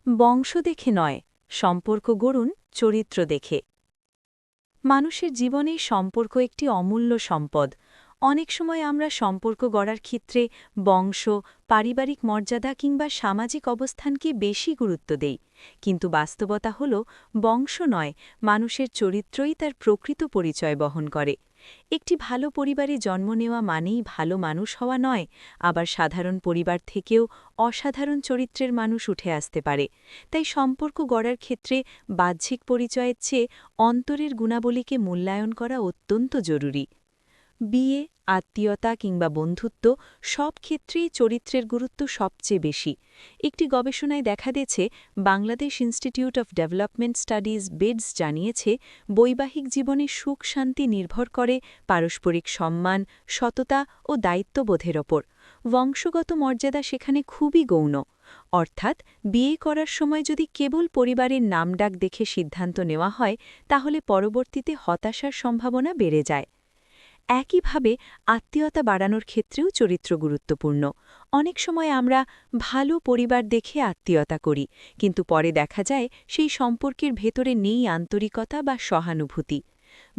বংশ দেখে নয়, সম্পর্ক গড়ুন চরিত্র দেখে। মানুষের জীবনে সম্পর্ক একটি অমূল্য সম্পদ। অনেক সময় আমরা সম্পর্ক গড়ার ক্ষেত্রে বংশ, পারিবারিক মর্যাদা কিংবা সামাজিক অবস্থানকে বেশি গুরুত্ব দেই, কিন্তু বাস্তবতা হল বংশ নয়, মানুষের চরিত্রই তার প্রকৃত পরিচয় বহন করে। একটি ভালো পরিবারে জন্ম নেওয়া মানেই ভালো মানুষ হওয়া নয়, আবার সাধারণ পরিবার থেকেও অসাধারণ চরিত্রের মানুষ উঠে আসতে পারে। তাই সম্পর্ক গড়ার ক্ষেত্রে বাহ্যিক পরিচয়ের চেয়ে অন্তরের গুণাবলীকে মূল্যায়ন করা অত্যন্ত জরুরি। বিয়ে, আত্মীয়তা কিংবা বন্ধুত্ব সব ক্ষেত্রেই চরিত্রের গুরুত্ব সবচেয়ে বেশি। একটি গবেষণায় দেখা গেছে Bangladesh institute of development studies beds জানিয়েছে বৈবাহিক জীবনে সুখ শান্তি নির্ভর করে পারস্পরিক সম্মান, সততা ও দায়িত্ববোধের ওপর। বংশগত মর্যাদা সেখানে খুবই গৌণ। অর্থাৎ বিয়ে করার সময় যদি কেবল পরিবারের নামডাক দেখে সিদ্ধান্ত নেওয়া হয়, তাহলে পরবর্তীতে হতাশার সম্ভাবনা বেড়ে যায়। একইভাবে আত্মীয়তা বাড়ানোর ক্ষেত্রেও চরিত্র গুরুত্বপূর্ণ। অনেক সময় আমরা ভালো পরিবার দেখে আত্মীয়তা করি, কিন্তু পরে দেখা যায় সেই সম্পর্কের ভেতরে নেই আন্তরিকতা বা সহানুভূতি।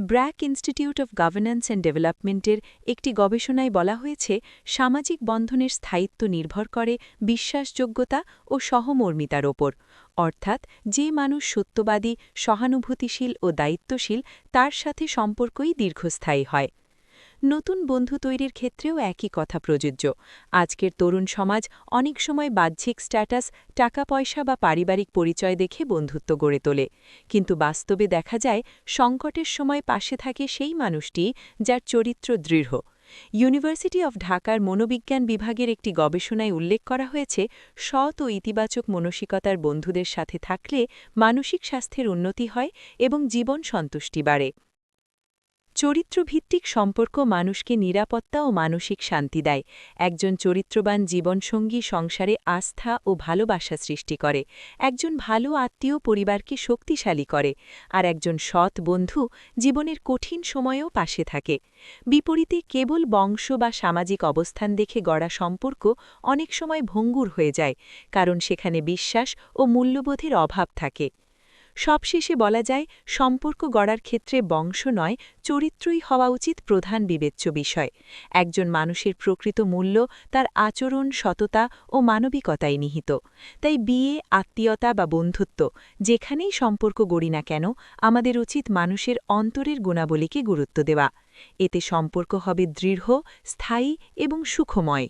BRAC institute of governance and ডেভেলপমেন্টের একটি গবেষণায় বলা হয়েছে সামাজিক বন্ধনের স্থায়িত্ব নির্ভর করে বিশ্বাসযোগ্যতা ও সহমর্মিতার ওপর। অর্থাৎ যে মানুষ সত্যবাদী, সহানুভূতিশীল ও দায়িত্বশীল, তার সাথে সম্পর্কই দীর্ঘস্থায়ী হয়। নতুন বন্ধু তৈরির ক্ষেত্রেও একই কথা প্রযোজ্য। আজকের তরুণ সমাজ অনেক সময় বাহ্যিক স্ট্যাটাস, টাকা পয়সা বা পারিবারিক পরিচয় দেখে বন্ধুত্ব গড়ে তোলে, কিন্তু বাস্তবে দেখা যায় সংকটের সময় পাশে থাকে সেই মানুষটি যার চরিত্র দৃঢ়। ইউনিভার্সিটি অফ ঢাকার মনোবিজ্ঞান বিভাগের একটি গবেষণায় উল্লেখ করা হয়েছে সৎ ও ইতিবাচক মানসিকতার বন্ধুদের সাথে থাকলে মানসিক স্বাস্থ্যের উন্নতি হয় এবং জীবন সন্তুষ্টি বাড়ে। চরিত্রভিত্তিক সম্পর্ক মানুষকে নিরাপত্তা ও মানসিক শান্তি দেয়। একজন চরিত্রবান জীবনসঙ্গী সংসারে আস্থা ও ভালোবাসা সৃষ্টি করে, একজন ভালো আত্মীয় পরিবারকে শক্তিশালী করে, আর একজন সৎ বন্ধু জীবনের কঠিন সময়েও পাশে থাকে। বিপরীতে কেবল বংশ বা সামাজিক অবস্থান দেখে গড়া সম্পর্ক অনেক সময় ভঙ্গুর হয়ে যায়, কারণ সেখানে বিশ্বাস ও মূল্যবোধের অভাব থাকে। সবশেষে বলা যায় সম্পর্ক গড়ার ক্ষেত্রে বংশ নয়, চরিত্রই হওয়া উচিত প্রধান বিবেচ্য বিষয়। একজন মানুষের প্রকৃত মূল্য তার আচরণ, সততা ও মানবিকতায় নিহিত। তাই বিয়ে, আত্মীয়তা বা বন্ধুত্ব যেখানেই সম্পর্ক গড়ি না কেন, আমাদের উচিত মানুষের অন্তরের গুণাবলীকে গুরুত্ব দেওয়া। এতে সম্পর্ক হবে দৃঢ়, স্থায়ী এবং সুখময়।